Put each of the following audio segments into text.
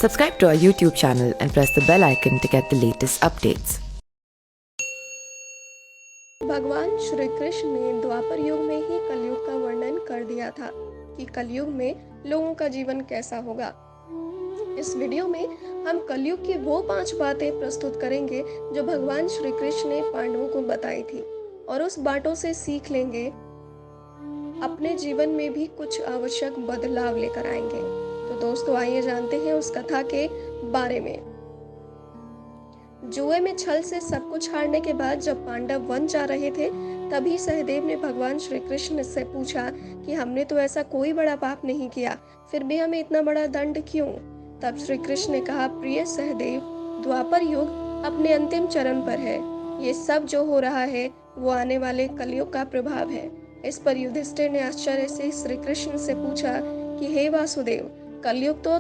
Subscribe to our YouTube channel and press the bell icon to get the latest updates. भगवान श्री कृष्ण ने द्वापर युग में ही कलयुग का वर्णन कर दिया था कि कलयुग में लोगों का जीवन कैसा होगा। इस वीडियो में हम कलयुग की वो 5 बातें प्रस्तुत करेंगे जो भगवान श्री कृष्ण ने पांडवों को बताई थी और उस बातों से सीख लेंगे, अपने जीवन में भी कुछ आवश्यक बदलाव लेकर आएंगे। तो दोस्तों आइए जानते हैं उस कथा के बारे में। जुए में छल से सब कुछ हारने के बाद जब पांडव वन जा रहे थे, तभी सहदेव ने भगवान श्री कृष्ण से पूछा कि हमने तो ऐसा कोई बड़ा पाप नहीं किया, फिर भी हमें इतना बड़ा दंड क्यों? तब श्री कृष्ण ने कहा, प्रिय सहदेव, द्वापर युग अपने अंतिम चरण पर है। ये सब जो हो रहा है वो आने वाले कलयुग का प्रभाव है। इस पर युधिष्ठिर ने आश्चर्य से श्री कृष्ण से पूछा कि हे वासुदेव, कलयुग तो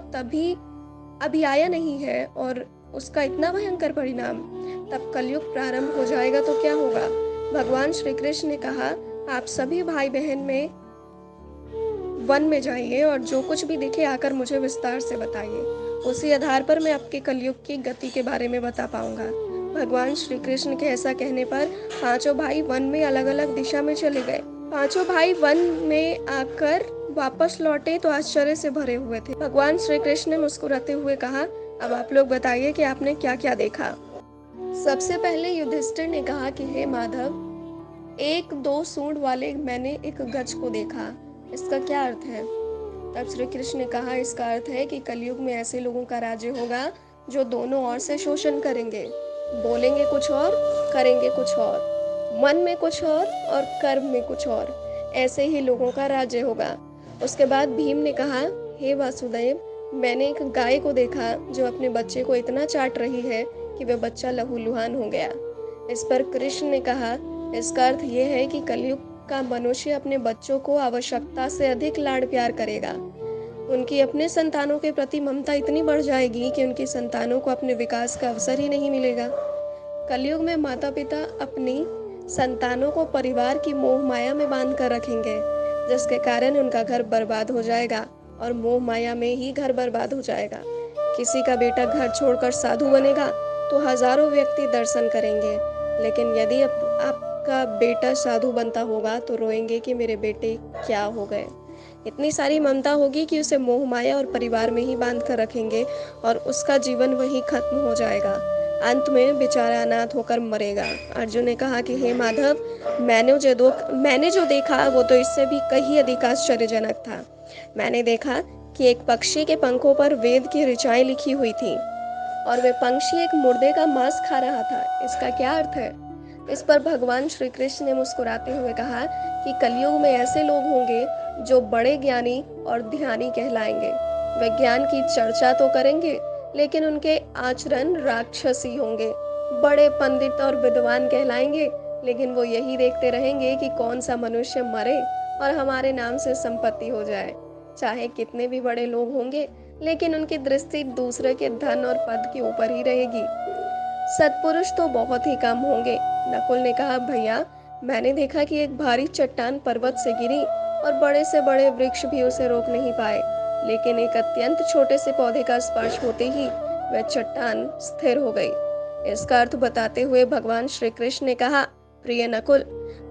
अभी आया नहीं है और उसका इतना भयंकर परिणाम, तब कलयुग प्रारंभ हो जाएगा तो क्या होगा? भगवान श्री कृष्ण ने कहा, आप सभी भाई बहन में वन में जाइए और जो कुछ भी दिखे आकर मुझे विस्तार से बताइए। उसी आधार पर मैं आपके कलयुग की गति के बारे में बता पाऊंगा। भगवान श्री कृष्ण के ऐसा कहने पर पांचों भाई वन में अलग अलग दिशा में चले गए। पांचों भाई वन में आकर वापस लौटे तो आश्चर्य से भरे हुए थे। भगवान श्री कृष्ण ने मुस्कुराते हुए कहा, अब आप लोग बताइए कि आपने क्या क्या देखा। सबसे पहले युधिष्ठिर ने कहा कि हे माधव, 1-2 सूंड वाले मैंने एक गज को देखा, इसका क्या अर्थ है? तब श्री कृष्ण ने कहा, इसका अर्थ है कि कलयुग में ऐसे लोगों का राज्य होगा जो दोनों ओर से शोषण करेंगे, बोलेंगे कुछ और, करेंगे कुछ और, मन में कुछ और कर्म में कुछ और। ऐसे ही लोगों का राज्य होगा। उसके बाद भीम ने कहा, हे वासुदेव, मैंने एक गाय को देखा जो अपने बच्चे को इतना चाट रही है कि वह बच्चा लहूलुहान हो गया। इस पर कृष्ण ने कहा, इसका अर्थ यह है कि कलयुग का मनुष्य अपने बच्चों को आवश्यकता से अधिक लाड प्यार करेगा। उनकी अपने संतानों के प्रति ममता इतनी बढ़ जाएगी कि उनकी संतानों को अपने विकास का अवसर ही नहीं मिलेगा। कलयुग में माता पिता अपनी संतानों को परिवार की मोह माया में बांध कर रखेंगे, जिसके कारण उनका घर बर्बाद हो जाएगा और मोह माया में ही घर बर्बाद हो जाएगा। किसी का बेटा घर छोड़कर साधु बनेगा तो हजारों व्यक्ति दर्शन करेंगे, लेकिन यदि आपका बेटा साधु बनता होगा तो रोएंगे कि मेरे बेटे क्या हो गए। इतनी सारी ममता होगी कि उसे मोह माया और परिवार में ही बांध कर रखेंगे और उसका जीवन वही खत्म हो जाएगा। अंत में बेचारा अनाथ होकर मरेगा। अर्जुन ने कहा कि हे माधव, मैंने जो देखा वो तो इससे भी कहीं अधिक आश्चर्यजनक था। मैंने देखा कि एक पक्षी के पंखों पर वेद की ऋचाएं लिखी हुई थी और वे पंछी एक मुर्दे का मांस खा रहा था। इसका क्या अर्थ है? इस पर भगवान श्री कृष्ण ने मुस्कुराते हुए कहा कि कलयुग में ऐसे लोग होंगे जो बड़े ज्ञानी और ध्यानी कहलाएंगे। वे ज्ञान की चर्चा तो करेंगे, लेकिन उनके आचरण राक्षसी होंगे। बड़े पंडित और विद्वान कहलाएंगे, लेकिन वो यही देखते रहेंगे कि कौन सा मनुष्य मरे और हमारे नाम से संपत्ति हो जाए। चाहे कितने भी बड़े लोग होंगे, लेकिन उनकी दृष्टि दूसरे के धन और पद के ऊपर ही रहेगी। सत्पुरुष तो बहुत ही कम होंगे। नकुल ने कहा, भैया, मैंने देखा कि एक भारी चट्टान पर्वत से गिरी और बड़े से बड़े वृक्ष भी उसे रोक नहीं पाए, लेकिन एक अत्यंत छोटे से पौधे का स्पर्श होते ही वह चट्टान स्थिर हो गई। इसका अर्थ बताते हुए भगवान श्री कृष्ण ने कहा, प्रिय नकुल,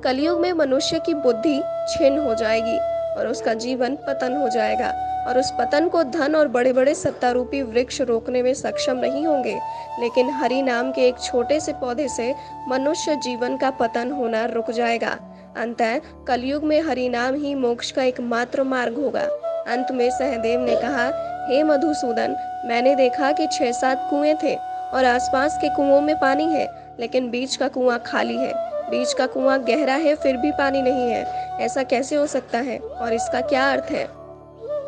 कलयुग में मनुष्य की बुद्धि छिन्न हो जाएगी और उसका जीवन पतन हो जाएगा और उस पतन को धन और बड़े बड़े सत्तारूपी वृक्ष रोकने में सक्षम नहीं होंगे, लेकिन हरि नाम के एक छोटे से पौधे से मनुष्य जीवन का पतन होना रुक जाएगा। अंततः कलयुग में हरि नाम ही मोक्ष का एकमात्र मार्ग होगा। अंत में सहदेव ने कहा, हे मधुसूदन, मैंने देखा कि 6-7 कुएं थे और आसपास के कुओं में पानी है, लेकिन बीच का कुआं खाली है। बीच का कुआं गहरा है, फिर भी पानी नहीं है। ऐसा कैसे हो सकता है और इसका क्या अर्थ है?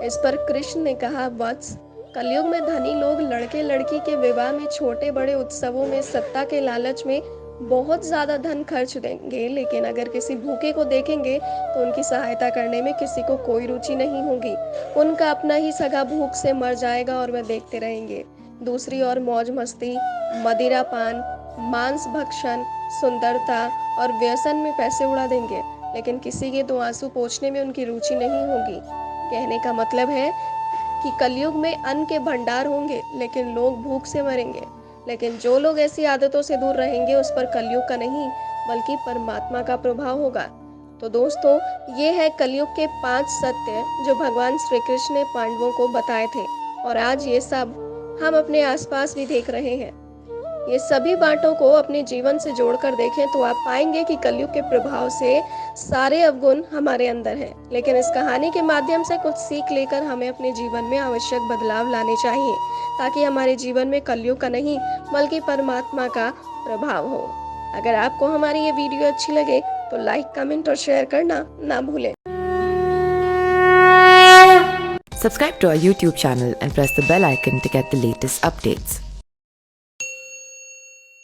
इस पर कृष्ण ने कहा, वत्स, कलयुग में धनी लोग लड़के लड़की के विवाह में, छोटे बड़े उत्सवों में, सत्ता के लालच में बहुत ज्यादा धन खर्च देंगे, लेकिन अगर किसी भूखे को देखेंगे तो उनकी सहायता करने में किसी को कोई रुचि नहीं होगी। उनका अपना ही सगा भूख से मर जाएगा और वह देखते रहेंगे। दूसरी ओर मौज मस्ती, मदिरा पान, मांस भक्षण, सुंदरता और व्यसन में पैसे उड़ा देंगे, लेकिन किसी के तो आंसू पोंछने में उनकी रुचि नहीं होगी। कहने का मतलब है कि कलयुग में अन्न के भंडार होंगे लेकिन लोग भूख से मरेंगे। लेकिन जो लोग ऐसी आदतों से दूर रहेंगे उस पर कलयुग का नहीं बल्कि परमात्मा का प्रभाव होगा। तो दोस्तों, ये है कलयुग के 5 सत्य जो भगवान श्री कृष्ण ने पांडवों को बताए थे और आज ये सब हम अपने आसपास भी देख रहे हैं। ये सभी बातों को अपने जीवन से जोड़कर देखें तो आप पाएंगे कि कलयुग के प्रभाव से सारे अवगुण हमारे अंदर हैं। लेकिन इस कहानी के माध्यम से कुछ सीख लेकर हमें अपने जीवन में आवश्यक बदलाव लाने चाहिए ताकि हमारे जीवन में कलयुग का नहीं बल्कि परमात्मा का प्रभाव हो। अगर आपको हमारी ये वीडियो अच्छी लगे तो लाइक, कमेंट और शेयर करना ना भूलें। Subscribe to our YouTube channel and press the bell icon to get the latest updates.